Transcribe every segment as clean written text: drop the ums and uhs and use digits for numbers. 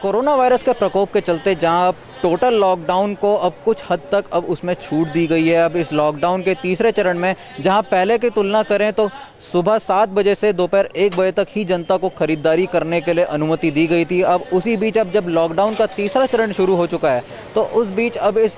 Corona virus के प्रकोप के चलते जहां अब टोटल लॉकडाउन को अब कुछ हद तक अब उसमें छूट दी गई है। अब इस लॉकडाउन के तीसरे चरण में जहां पहले की तुलना करें तो सुबह 7 बजे से दोपहर 1 बजे तक ही जनता को खरीदारी करने के लिए अनुमति दी गई थी। अब उसी बीच अब जब लॉकडाउन का तीसरा चरण शुरू हो चुका है तो उस बीच अब इस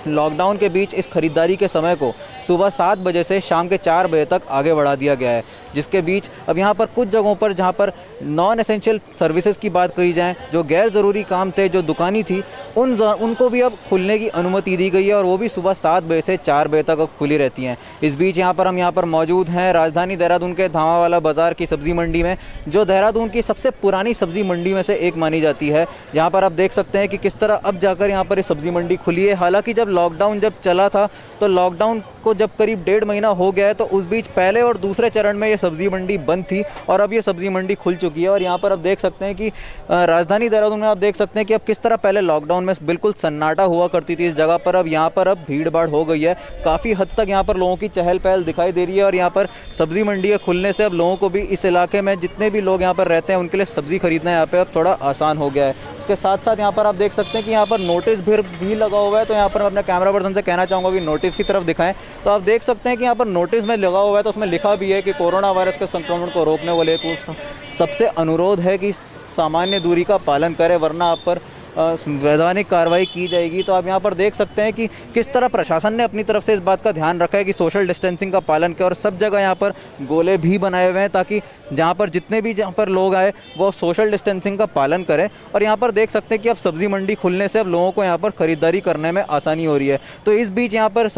लॉकडाउन के बीच इस खरीदारी के समय को सुबह 7 बजे से शाम के 4 बजे तक आगे बढ़ा दिया गया है, जिसके बीच अब यहाँ पर कुछ जगहों पर जहाँ पर नॉन एसेंशियल सर्विसेज की बात करी जाए, जो गैर ज़रूरी काम थे, जो दुकानें थी, उनको भी अब खुलने की अनुमति दी गई है और वो भी सुबह 7 बजे से 4 बजे तक अब खुली रहती हैं। इस बीच हम यहाँ पर मौजूद हैं राजधानी देहरादून के धामावाला बाज़ार की सब्ज़ी मंडी में, जो देहरादून की सबसे पुरानी सब्ज़ी मंडी में से एक मानी जाती है। यहाँ पर आप देख सकते हैं कि किस तरह अब जाकर यहाँ पर ये सब्ज़ी मंडी खुली है। हालांकि जब लॉकडाउन चला था तो लॉकडाउन को जब करीब 1.5 महीना हो गया है तो उस बीच पहले और दूसरे चरण में ये सब्ज़ी मंडी बंद थी और अब ये सब्ज़ी मंडी खुल चुकी है। और यहाँ पर आप देख सकते हैं कि राजधानी देहरादून में आप देख सकते हैं कि अब किस तरह पहले लॉकडाउन में बिल्कुल सन्नाटा हुआ करती थी इस जगह पर, अब यहाँ पर अब भीड़ भाड़ हो गई है। काफ़ी हद तक यहाँ पर लोगों की चहल पहल दिखाई दे रही है और यहाँ पर सब्ज़ी मंडी के खुलने से अब लोगों को भी इस इलाके में जितने भी लोग यहाँ पर रहते हैं उनके लिए सब्ज़ी खरीदना यहाँ पर अब थोड़ा आसान हो गया है। उसके साथ साथ यहाँ पर आप देख सकते हैं कि यहाँ पर नोटिस भी लगा हुआ है। तो यहाँ पर मैं अपने कैमरा पर्सन से कहना चाहूँगा कि नोटिस की तरफ दिखाएं तो आप देख सकते हैं कि यहाँ पर नोटिस में लगा हुआ है तो उसमें लिखा भी है कि कोरोना वायरस के संक्रमण को रोकने वाले को सबसे अनुरोध है कि सामान्य दूरी का पालन करें वरना आप पर वैधानिक कार्रवाई की जाएगी। तो आप यहाँ पर देख सकते हैं कि किस तरह प्रशासन ने अपनी तरफ से इस बात का ध्यान रखा है कि सोशल डिस्टेंसिंग का पालन करें और सब जगह यहाँ पर गोले भी बनाए हुए हैं ताकि जहाँ पर जितने भी जहाँ पर लोग आए वो सोशल डिस्टेंसिंग का पालन करें। और यहाँ पर देख सकते हैं कि अब सब्ज़ी मंडी खुलने से अब लोगों को यहाँ पर ख़रीदारी करने में आसानी हो रही है। तो इस बीच यहाँ पर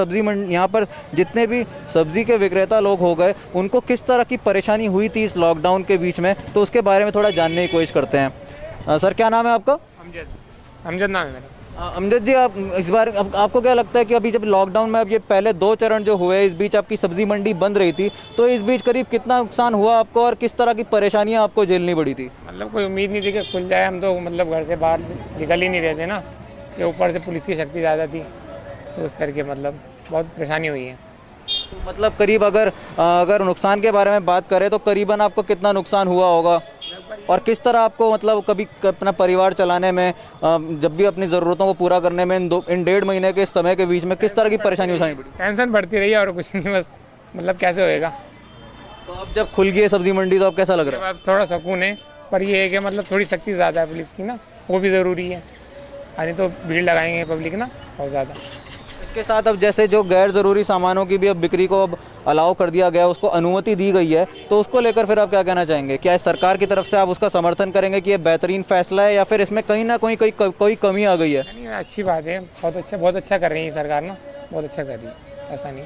यहाँ पर जितने भी सब्ज़ी के विक्रेता लोग हो गए उनको किस तरह की परेशानी हुई थी इस लॉकडाउन के बीच में, तो उसके बारे में थोड़ा जानने की कोशिश करते हैं। सर, क्या नाम है आपका? अमजद नाम है मेरा। अमजद जी, आप इस बार आपको क्या लगता है कि अभी जब लॉकडाउन में अब ये पहले 2 चरण जो हुए इस बीच आपकी सब्जी मंडी बंद रही थी तो इस बीच करीब कितना नुकसान हुआ आपको और किस तरह की परेशानियां आपको झेलनी पड़ी थी? मतलब कोई उम्मीद नहीं थी कि खुल जाए। हम तो मतलब घर से बाहर निकल ही नहीं रहे थे ना, कि ऊपर से पुलिस की शक्ति ज़्यादा थी तो उस करके मतलब बहुत परेशानी हुई है। तो मतलब करीब अगर नुकसान के बारे में बात करें तो करीबन आपको कितना नुकसान हुआ होगा और किस तरह आपको मतलब कभी अपना परिवार चलाने में जब भी अपनी ज़रूरतों को पूरा करने में इन 1.5 महीने के समय के बीच में किस तरह की परेशानी उठानी पड़ी? टेंशन बढ़ती रही और कुछ नहीं, बस मतलब कैसे होएगा। तो अब जब खुल गई है सब्जी मंडी तो अब कैसा लग रहा है? अब थोड़ा सुकून है, पर ये है कि मतलब थोड़ी सख्ती ज़्यादा है पुलिस की ना, वो भी ज़रूरी है। नहीं तो भीड़ लगाएंगे पब्लिक ना बहुत ज़्यादा। इसके साथ अब जैसे जो गैर ज़रूरी सामानों की भी अब बिक्री को अब अलाउ कर दिया गया, उसको अनुमति दी गई है, तो उसको लेकर फिर आप क्या कहना चाहेंगे? क्या सरकार की तरफ से आप उसका समर्थन करेंगे कि ये बेहतरीन फैसला है या फिर इसमें कहीं ना कोई कमी आ गई है? नहीं, अच्छी बात है, बहुत अच्छा कर रही है सरकार ना, बहुत अच्छा कर रही है, ऐसा नहीं।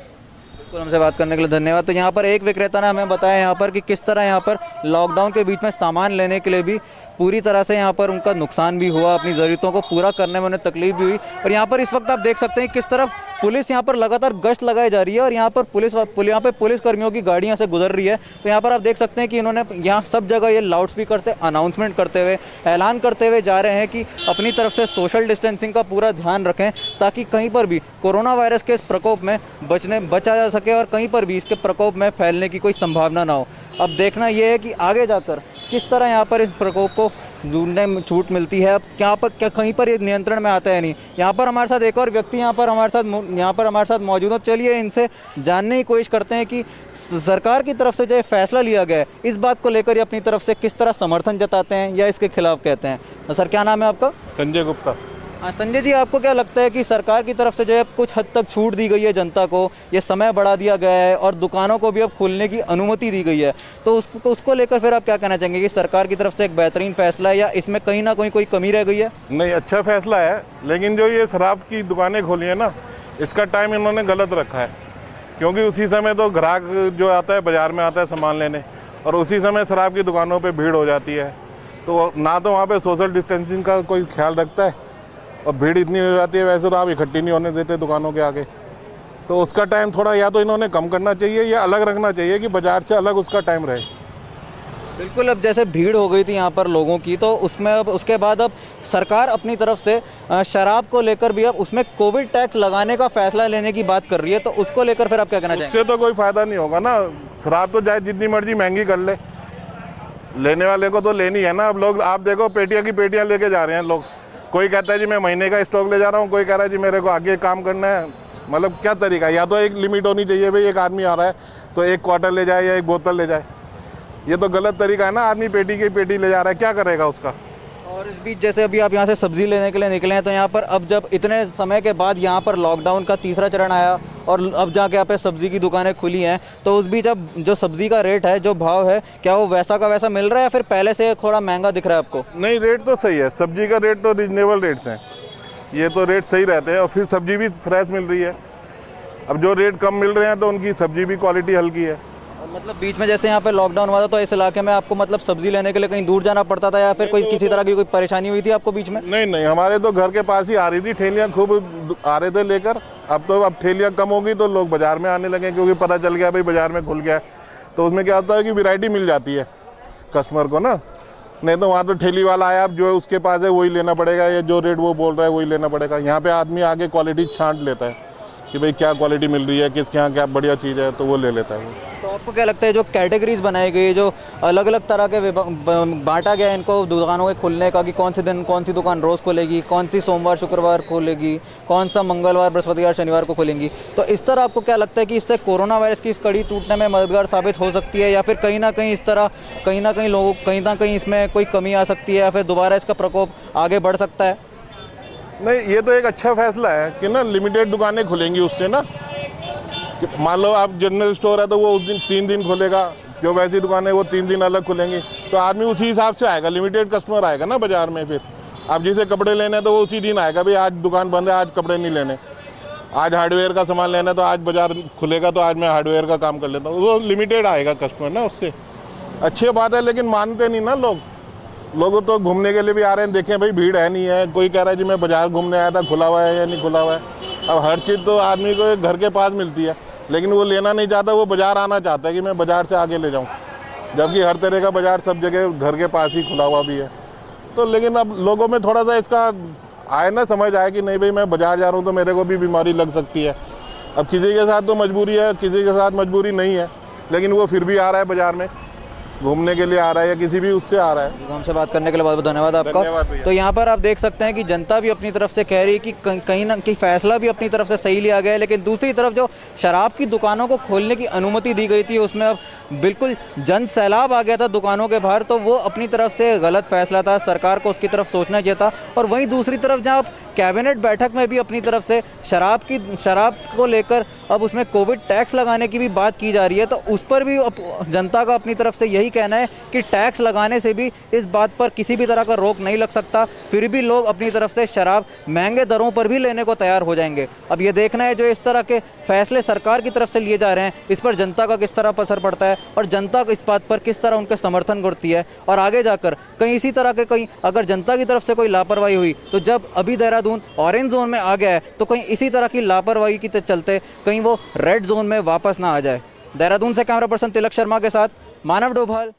बिल्कुल, हमसे बात करने के लिए धन्यवाद। तो यहाँ पर एक विक्रेता ने हमें बताया यहाँ पर कि किस तरह यहाँ पर लॉकडाउन के बीच में सामान लेने के लिए भी पूरी तरह से यहाँ पर उनका नुकसान भी हुआ, अपनी ज़रूरतों को पूरा करने में उन्हें तकलीफ भी हुई। और यहाँ पर इस वक्त आप देख सकते हैं किस तरह पुलिस यहाँ पर लगातार गश्त लगाई जा रही है और यहाँ पर पुलिस कर्मियों की गाड़ियाँ से गुजर रही है। तो यहाँ पर आप देख सकते हैं कि इन्होंने यहाँ सब जगह ये लाउड स्पीकर से अनाउंसमेंट करते हुए ऐलान करते हुए जा रहे हैं कि अपनी तरफ से सोशल डिस्टेंसिंग का पूरा ध्यान रखें ताकि कहीं पर भी कोरोना वायरस के इस प्रकोप में बचा जा सके और कहीं पर भी इसके प्रकोप में फैलने की कोई संभावना ना हो। अब देखना यह है कि आगे जाकर किस तरह यहाँ पर इस प्रकोप को ढूंढने में छूट मिलती है। अब क्या कहीं पर ये नियंत्रण में आता है नहीं। यहाँ पर हमारे साथ एक और व्यक्ति यहाँ पर हमारे साथ मौजूद हो, चलिए इनसे जानने की कोशिश करते हैं कि सरकार की तरफ से जो फैसला लिया गया है इस बात को लेकर अपनी तरफ से किस तरह समर्थन जताते हैं या इसके खिलाफ कहते हैं। सर, क्या नाम है आपका? संजय गुप्ता। हाँ संजय जी, आपको क्या लगता है कि सरकार की तरफ से जो है कुछ हद तक छूट दी गई है, जनता को ये समय बढ़ा दिया गया है और दुकानों को भी अब खुलने की अनुमति दी गई है, तो उसको लेकर फिर आप क्या कहना चाहेंगे कि सरकार की तरफ से एक बेहतरीन फैसला है या इसमें कहीं ना कोई कमी रह गई है? नहीं, अच्छा फैसला है, लेकिन जो ये शराब की दुकानें खोली है ना, इसका टाइम इन्होंने गलत रखा है, क्योंकि उसी समय तो ग्राहक जो आता है बाज़ार में आता है सामान लेने और उसी समय शराब की दुकानों पर भीड़ हो जाती है। तो ना तो वहाँ पर सोशल डिस्टेंसिंग का कोई ख्याल रखता है और भीड़ इतनी हो जाती है, वैसे तो आप इकट्ठी नहीं होने देते दुकानों के आगे। तो उसका टाइम थोड़ा या तो इन्होंने कम करना चाहिए या अलग रखना चाहिए कि बाज़ार से अलग उसका टाइम रहे। बिल्कुल, अब जैसे भीड़ हो गई थी यहाँ पर लोगों की तो उसमें अब उसके बाद अब सरकार अपनी तरफ से शराब को लेकर भी अब उसमें कोविड टैक्स लगाने का फैसला लेने की बात कर रही है, तो उसको लेकर फिर आप क्या कहना चाहेंगे? उससे तो कोई फ़ायदा नहीं होगा ना, शराब तो चाहे जितनी मर्जी महंगी कर ले, लेने वाले को तो लेनी है ना। अब लोग आप देखो पेटियां की पेटियां लेके जा रहे हैं लोग। कोई कहता है जी मैं महीने का स्टॉक ले जा रहा हूँ, कोई कह रहा है जी मेरे को आगे काम करना है। मतलब क्या तरीका है? या तो एक लिमिट होनी चाहिए भाई, एक आदमी आ रहा है तो एक क्वार्टर ले जाए या एक बोतल ले जाए। ये तो गलत तरीका है ना। आदमी पेटी की पेटी ले जा रहा है, क्या करेगा उसका? और इस बीच जैसे अभी आप यहाँ से सब्जी लेने के लिए निकले हैं तो यहाँ पर अब जब इतने समय के बाद यहाँ पर लॉकडाउन का तीसरा चरण आया और अब जाके यहाँ पे सब्जी की दुकानें खुली हैं, तो उस बीच अब जो सब्जी का रेट है, जो भाव है, क्या वो वैसा का वैसा मिल रहा है या फिर पहले से थोड़ा महंगा दिख रहा है आपको? नहीं, रेट तो सही है। सब्जी का रेट तो रीजनेबल रेट्स हैं, ये तो रेट सही रहते हैं। और फिर सब्जी भी फ्रेश मिल रही है। अब जो रेट कम मिल रहे हैं तो उनकी सब्जी भी क्वालिटी हल्की है। मतलब बीच में जैसे यहाँ पे लॉकडाउन हुआ था तो इस इलाके में आपको मतलब सब्जी लेने के लिए कहीं दूर जाना पड़ता था या फिर कोई किसी तरह की कोई परेशानी हुई थी आपको बीच में? नहीं, हमारे तो घर के पास ही आ रही थी ठेलियाँ, खूब आ रहे थे लेकर। अब ठेलियाँ कम होगी तो लोग बाज़ार में आने लगे, क्योंकि पता चल गया भाई बाज़ार में खुल गया है। तो उसमें क्या होता है कि वैरायटी मिल जाती है कस्टमर को ना। नहीं तो वहाँ तो ठेली वाला आया, अब जो उसके पास है वही लेना पड़ेगा, या जो रेट वो बोल रहा है वही लेना पड़ेगा। यहाँ पे आदमी आगे क्वालिटी छांट लेता है कि भाई क्या क्वालिटी मिल रही है, किसके यहाँ क्या बढ़िया चीज़ है, तो वो ले लेता है। तो आपको क्या लगता है जो कैटेगरीज बनाई गई, जो अलग अलग तरह के बांटा गया इनको दुकानों के खुलने का, कि कौन से दिन कौन सी दुकान रोज़ खोलेगी, कौन सी सोमवार शुक्रवार खोलेगी, कौन सा मंगलवार बृहस्पतिवार शनिवार को खोलेंगी, तो इस तरह आपको क्या लगता है कि इससे कोरोना वायरस की इस कड़ी टूटने में मददगार साबित हो सकती है, या फिर कहीं ना कहीं इस तरह कहीं ना कहीं इसमें कोई कमी आ सकती है, या फिर दोबारा इसका प्रकोप आगे बढ़ सकता है? नहीं, ये तो एक अच्छा फैसला है कि ना लिमिटेड दुकानें खुलेंगी उससे ना। मान लो आप जनरल स्टोर है तो वो उस दिन 3 दिन खुलेगा, जो वैसी दुकान है वो 3 दिन अलग खुलेंगी, तो आदमी उसी हिसाब से आएगा। लिमिटेड कस्टमर आएगा ना बाजार में। फिर आप जिसे कपड़े लेने हैं तो वो उसी दिन आएगा, भाई आज दुकान बंद है, आज कपड़े नहीं लेने। आज हार्डवेयर का सामान लेना है तो आज बाजार खुलेगा तो आज मैं हार्डवेयर का काम कर लेता हूँ। वो लिमिटेड आएगा कस्टमर ना, उससे अच्छी बात है। लेकिन मानते नहीं ना लोग तो घूमने के लिए भी आ रहे हैं, देखें भाई भीड़ है नहीं है। कोई कह रहा है जी मैं बाजार घूमने आया था, खुला हुआ है या नहीं खुला हुआ है। अब हर चीज़ तो आदमी को घर के पास मिलती है, लेकिन वो लेना नहीं चाहता, वो बाजार आना चाहता है कि मैं बाजार से आगे ले जाऊं, जबकि हर तरह का बाजार सब जगह घर के पास ही खुला हुआ भी है। तो लेकिन अब लोगों में थोड़ा सा इसका आए ना, समझ आए कि नहीं भाई मैं बाजार जा रहा हूँ तो मेरे को भी बीमारी लग सकती है। अब किसी के साथ तो मजबूरी है, किसी के साथ मजबूरी नहीं है, लेकिन वो फिर भी आ रहा है बाजार में, घूमने के लिए आ रहा है या किसी भी उससे आ रहा है। हमसे बात करने के लिए बहुत बहुत धन्यवाद आपका। तो यहाँ पर आप देख सकते हैं कि जनता भी अपनी तरफ से कह रही है कि कहीं ना कहीं फैसला भी अपनी तरफ से सही लिया गया है, लेकिन दूसरी तरफ जो शराब की दुकानों को खोलने की अनुमति दी गई थी उसमें अब बिल्कुल जन सैलाब आ गया था दुकानों के बाहर, तो वो अपनी तरफ से गलत फैसला था। सरकार को उसकी तरफ सोचना चाहिए था। और वहीं दूसरी तरफ जहाँ कैबिनेट बैठक में भी अपनी तरफ से शराब को लेकर अब उसमें कोविड टैक्स लगाने की भी बात की जा रही है, तो उस पर भी जनता का अपनी तरफ से यही कहना है कि टैक्स लगाने से भी इस बात पर किसी भी तरह का रोक नहीं लग सकता। फिर भी लोग अपनी तरफ से शराब महंगे दरों पर भी लेने को तैयार हो जाएंगे। अब ये देखना है जो इस तरह के फैसले सरकार की तरफ से लिए जा रहे हैं, इस पर जनता का किस तरह असर पड़ता है और जनता को इस बात पर किस तरह उनके समर्थन करती है। और आगे जाकर कहीं इसी तरह के कहीं अगर जनता की तरफ से कोई लापरवाही हुई, तो जब अभी देहरादून ऑरेंज जोन में आ गया है, तो कहीं इसी तरह की लापरवाही के चलते कहीं वो रेड जोन में वापस ना आ जाए। देहरादून से कैमरा पर्सन तिलक शर्मा के साथ मानव डोभाल।